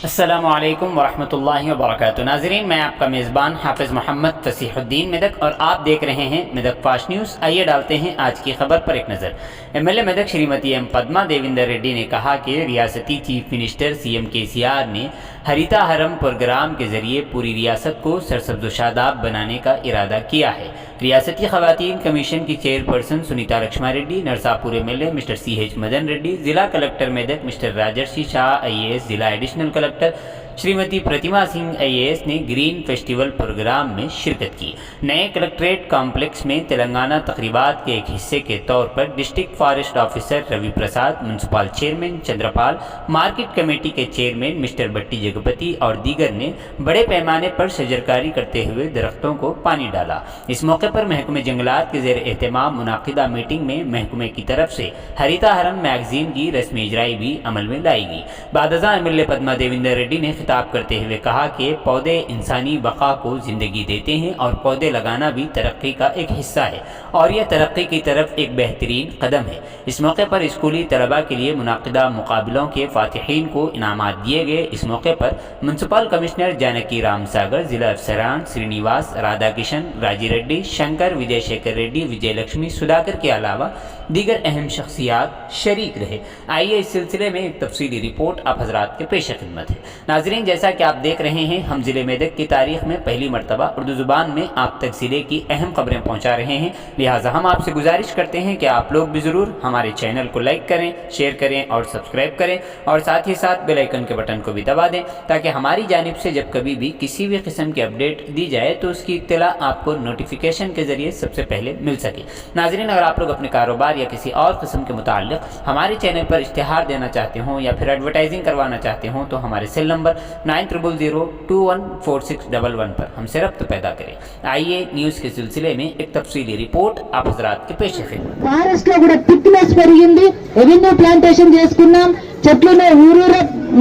अस्सलामुअलैकुम वरहमतुल्लाहि वबरकातुहू। नाज़रीन, मैं आपका मेज़बान हाफ़िज़ मोहम्मद तसीहुद्दीन मेदक और आप देख रहे हैं मेदक फास्ट न्यूज़। आइए डालते हैं आज की खबर पर एक नज़र। एमएलए मेदक श्रीमती एम पद्मा देविंदर रेड्डी ने कहा कि रियासती चीफ मिनिस्टर सीएम केसीआर ने हरिता हरम प्रोग्राम के ज़रिए पूरी रियासत को सरसब्ज़ व शादाब बनाने का इरादा किया है। रियासती ख़वातीन कमीशन की chairperson Sunita Laxma Reddy, Narsapur MLA mister CH Madan Reddy, ज़िला कलेक्टर मेदक मिस्टर राजर्षि शाह IAS, ज़िला एडिशनल कलेक्टर श्रीमती प्रतिमा सिंह IAS ने ग्रीन फेस्टिवल प्रोग्राम में शिरकत की। नए कलेक्ट्रेट कॉम्प्लेक्स में तेलंगाना तकरीबात के एक हिस्से के तौर पर district forest officer Ravi Prasad, municipal chairman Chandrapal, market committee के चेयरमैन मिस्टर बट्टी जगपति और दीगर ने बड़े पैमाने पर शजरकारी करते हुए दरख्तों को पानी डाला। इस मौके पर महकमे जंगलात के ज़ेर एहतमाम मुनाकिदा मीटिंग में महकमे की तरफ से हरिता हरम मैगजीन की रस्मी इजराई भी अमल में लाई गई। बादजा एमएलए पद्मा देविंदर रेड्डी ने खिताब करते हुए कहा कि पौधे इंसानी बका को ज़िंदगी देते हैं और पौधे लगाना भी तरक्की का एक हिस्सा है और यह तरक्की की तरफ एक बेहतरीन कदम है। इस मौके पर स्कूली तलबा के लिए मुनाकिदा मुकाबलों के फातिहीन को इनामात दिए गए। इस मौके पर म्यूनसिपल कमिश्नर जानकी राम सागर, जिला अफसरान श्रीनिवास, राधा किशन, राजी रेड्डी, शंकर, विजय शेखर रेड्डी, विजय लक्ष्मी, सुधाकर के अलावा दीगर अहम शख्सियात शरीक रहे। आइए इस सिलसिले में एक तफसीली रिपोर्ट आप हजरात के पेश खिदमत है। नाजरीन, जैसा कि आप देख रहे हैं, हम ज़िले मेदक की तारीख में पहली मरतबा उर्दू ज़ुबान में आप तक ज़िले की अहम खबरें पहुँचा रहे हैं। लिहाजा हम आपसे गुजारिश करते हैं कि आप लोग भी ज़रूर हमारे चैनल को लाइक करें, शेयर करें और सब्सक्राइब करें और साथ ही साथ बेल आइकन के बटन को भी दबा दें ताकि हमारी जानिब से जब कभी भी किसी भी किस्म की अपडेट दी जाए तो उसकी इत्तला आपको नोटिफिकेशन के ज़रिए सबसे पहले मिल सके। नाजरीन, अगर आप लोग अपने कारोबार या किसी और किस्म के मुताल्लिक़ हमारे चैनल पर इश्तिहार देना चाहते हों या फिर एडवर्टाइजिंग करवाना चाहते हों तो हमारे सेल नंबर 9000214611 पर हमसे रब्त पैदा करें। आइए न्यूज़ के सिलसिले में एक तफसीली रिपोर्ट आप हजरात के पेश है। ఫారెస్ట్ లో కూడా థిక్నెస్ పెరిగింది, రెవెన్యూ ప్లాంటేషన్ చేసుకున్నాం, చెట్లను ఊరూర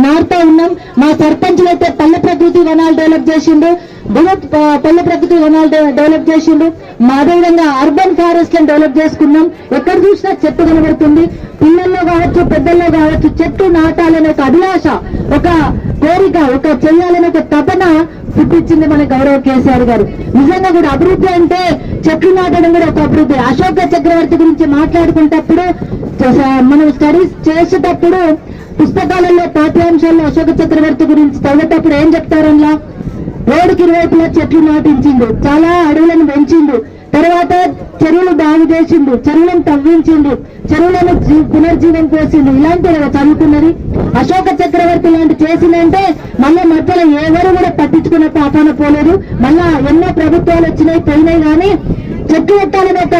నాటుతా ఉన్నాం. మా సర్పంచ్లు అయితే పల్లె ప్రకృతి వనాలు డెవలప్ చేసిండు, బృహత్ పల్లె ప్రకృతి వనాలు డెవలప్ చేసిండు. అదేవిధంగా అర్బన్ ఫారెస్ట్ లను డెవలప్ చేసుకున్నాం. ఎక్కడ చూసినా చెట్టు కనబడుతుంది. పిల్లల్లో కావచ్చు, పెద్దల్లో కావచ్చు, చెట్టు నాటాలనే ఒక అభిలాష, ఒక కోరిక, ఒక చెయ్యాలనే ఒక తపన పుట్టించింది మన గౌరవ కేసీఆర్ గారు. నిజంగా కూడా అభివృద్ధి అంటే చెట్లు నాటడం కూడా ఒక అభివృద్ధి. అశోక చక్రవర్తి గురించి మాట్లాడుకునేటప్పుడు, మనం స్టడీస్ చేసేటప్పుడు పుస్తకాలలో పాఠ్యాంశాల్లో అశోక చక్రవర్తి గురించి చదివేటప్పుడు ఏం చెప్తారన్నా, రోడ్డుకి ఇరువైపులా చెట్లు నాటించిండు, చాలా అడవులను పెంచిండు, తర్వాత చెరువులు బాగు చేసిండు, చెరువులను తవ్వించిండు, చెరువులను పునర్జీవం చేసిండు. ఇలాంటి చదువుకున్నది. అశోక చక్రవర్తి లాంటి చేసిందంటే మళ్ళీ మధ్యలో ఎవరు కూడా పట్టించుకున్న పాపాన పోలేదు. మళ్ళా ఎన్నో ప్రభుత్వాలు వచ్చినాయి, పోయినాయి, కానీ చెట్లు పెట్టాలని ఒక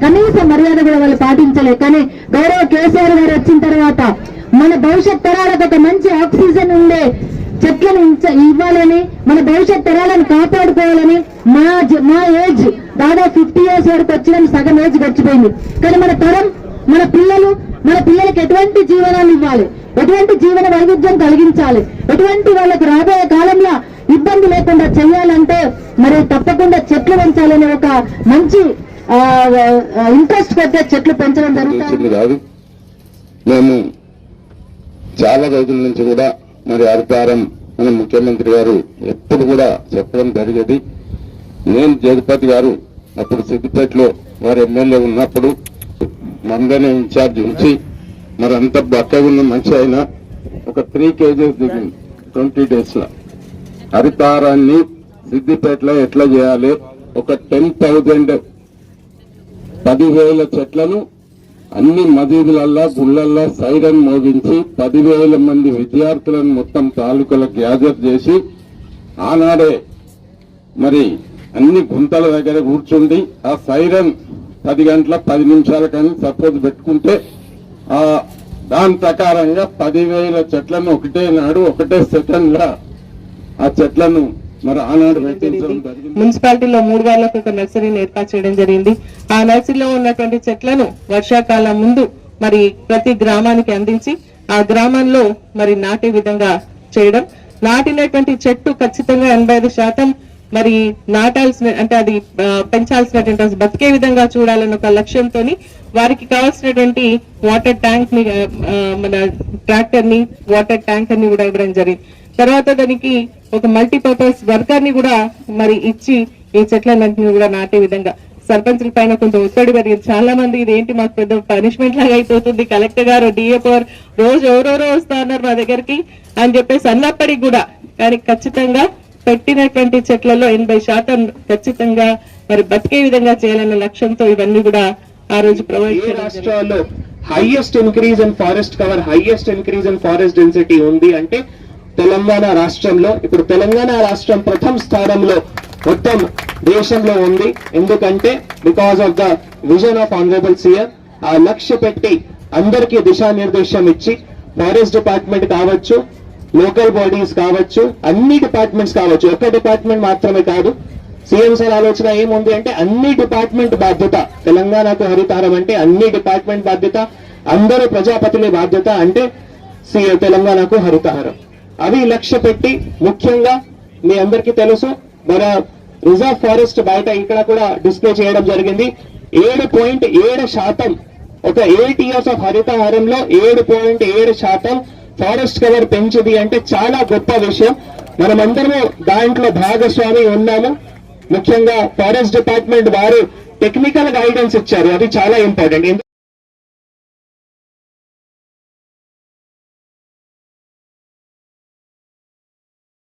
కనీస మర్యాద కూడా వాళ్ళు పాటించలే. కానీ గౌరవ కేసీఆర్ గారు వచ్చిన తర్వాత మన భవిష్యత్ తరాలకు ఒక మంచి ఆక్సిజన్ ఉండే చెట్లను ఇవ్వాలని, మన భవిష్యత్ తరాలను కాపాడుకోవాలని మా ఏజ్ దాదాపు 50 years వరకు వచ్చిన సగం ఏజ్ గడిచిపోయింది. కానీ మన తరం, మన పిల్లలకి ఎటువంటి జీవనాన్ని ఇవ్వాలి, ఎటువంటి జీవన వైవిధ్యం కలిగించాలి, ఎటువంటి వాళ్ళకు రాబోయే కాలంలో ఇబ్బంది లేకుండా చేయాలంటే మరి తప్పకుండా చెట్లు పెంచాలనే ఒక మంచి ఇంట్రెస్ట్ పెడితే చెట్లు పెంచడం జరుగుతుంది. మేము చాలా రోజుల నుంచి కూడా మరి హరితారం మన ముఖ్యమంత్రి గారు ఎప్పుడు కూడా చెప్పడం జరిగేది. నేను జగపతి గారు అప్పుడు సిద్దిపేటలో వారు ఎమ్మెల్యే ఉన్నప్పుడు మందనే ఇన్ఛార్జ్ ఉంచి మరి అంత బక్కగా ఉన్న మనిషి అయినా ఒక 3 kgs దిగింది 20 days లో. హరితారాన్ని సిద్దిపేటలో ఎట్లా చేయాలి, ఒక 10,000 చెట్లను అన్ని మసీదులల్లా, గుళ్ళల్లా సైరన్ మోగించి 10,000 మంది విద్యార్థులను మొత్తం తాలూకాలకు గ్యాదర్ చేసి ఆనాడే మరి అన్ని గుంతల దగ్గర కూర్చుండి ఆ సైరన్ 10 గంటల 10 నిమిషాల కానీ సపోజ్ పెట్టుకుంటే దాని ప్రకారంగా 10,000 చెట్లను ఒకటే నాడు ఒకటే సెకండ్ లా ఆ చెట్లను మరి ఆనాడు పెట్టించడం జరిగింది. మున్సిపాలిటీలో 3 వార్లకు ఒక నర్సరీని ఏర్పాటు చేయడం జరిగింది. ఆ నర్సరీలో ఉన్నటువంటి చెట్లను వర్షాకాలం ముందు మరి ప్రతి గ్రామానికి అందించి ఆ గ్రామంలో మరి నాటే విధంగా చేయడం. నాటినటువంటి చెట్టు ఖచ్చితంగా 85% మరి నాటాల్సిన అంటే అది పెంచాల్సినటువంటి బతికే విధంగా చూడాలన్న ఒక లక్ష్యంతో వారికి కావాల్సినటువంటి వాటర్ ట్యాంక్ ని మన ట్రాక్టర్ ని వాటర్ ట్యాంకర్ ని కూడా ఇవ్వడం జరిగింది. తర్వాత దానికి ఒక మల్టీపర్పస్ వర్కర్ ని కూడా మరి ఇచ్చి ఈ చెట్లన్నింటినీ కూడా నాటే విధంగా సర్పంచుల పైన కొంత ఒత్తిడి పెరిగింది. చాలా మంది ఇదేంటి మాకు పెద్ద పనిష్మెంట్ లాగా అయిపోతుంది, కలెక్టర్ గారు డిఎఫ్ రోజు ఎవరెవరో వస్తా ఉన్నారు మా దగ్గరికి అని చెప్పేసి అన్నప్పటికీ కూడా కానీ ఖచ్చితంగా పెట్టినటువంటి చెట్లలో 80% ఖచ్చితంగా మరి బతికే విధంగా చేయాలన్న లక్ష్యంతో ఇవన్నీ కూడా ఆ రోజు ప్రొవైడ్ ఏ రాష్ట్రాల్లో highest increase in forest cover, highest increase in forest density ఉంది అంటే తెలంగాణ రాష్ట్రంలో. ఇప్పుడు తెలంగాణ రాష్ట్రం ప్రథమ స్థానంలో మొత్తం దేశంలో ఉంది. ఎందుకంటే because of the vision of honourable CM ఆ లక్ష్య పెట్టి అందరికీ దిశానిర్దేశం ఇచ్చి ఫారెస్ట్ డిపార్ట్మెంట్ కావచ్చు, లోకల్ బాడీస్ కావచ్చు, అన్ని డిపార్ట్మెంట్స్ కావచ్చు, ఒక్క డిపార్ట్మెంట్ మాత్రమే కాదు. సీఎం సార్ ఆలోచన ఏముంది అంటే అన్ని డిపార్ట్మెంట్ బాధ్యత, తెలంగాణకు హరితారం అంటే అన్ని డిపార్ట్మెంట్ బాధ్యత, అందరూ ప్రజాపతులే బాధ్యత అంటే తెలంగాణకు హరితహారం. అవి లక్ష్య పెట్టి ముఖ్యంగా మీ అందరికీ తెలుసు మన రిజర్వ్ ఫారెస్ట్ బయట ఇక్కడ కూడా డిస్ప్లే చేయడం జరిగింది. 7.7% ఒక 8 years ఆఫ్ హరితహారంలో 7.7% ఫారెస్ట్ కవర్ పెంచింది అంటే చాలా గొప్ప విషయం. మనమందరము దాంట్లో భాగస్వామి ఉన్నాము. ముఖ్యంగా ఫారెస్ట్ డిపార్ట్మెంట్ వారు టెక్నికల్ గైడెన్స్ ఇచ్చారు, అది చాలా ఇంపార్టెంట్.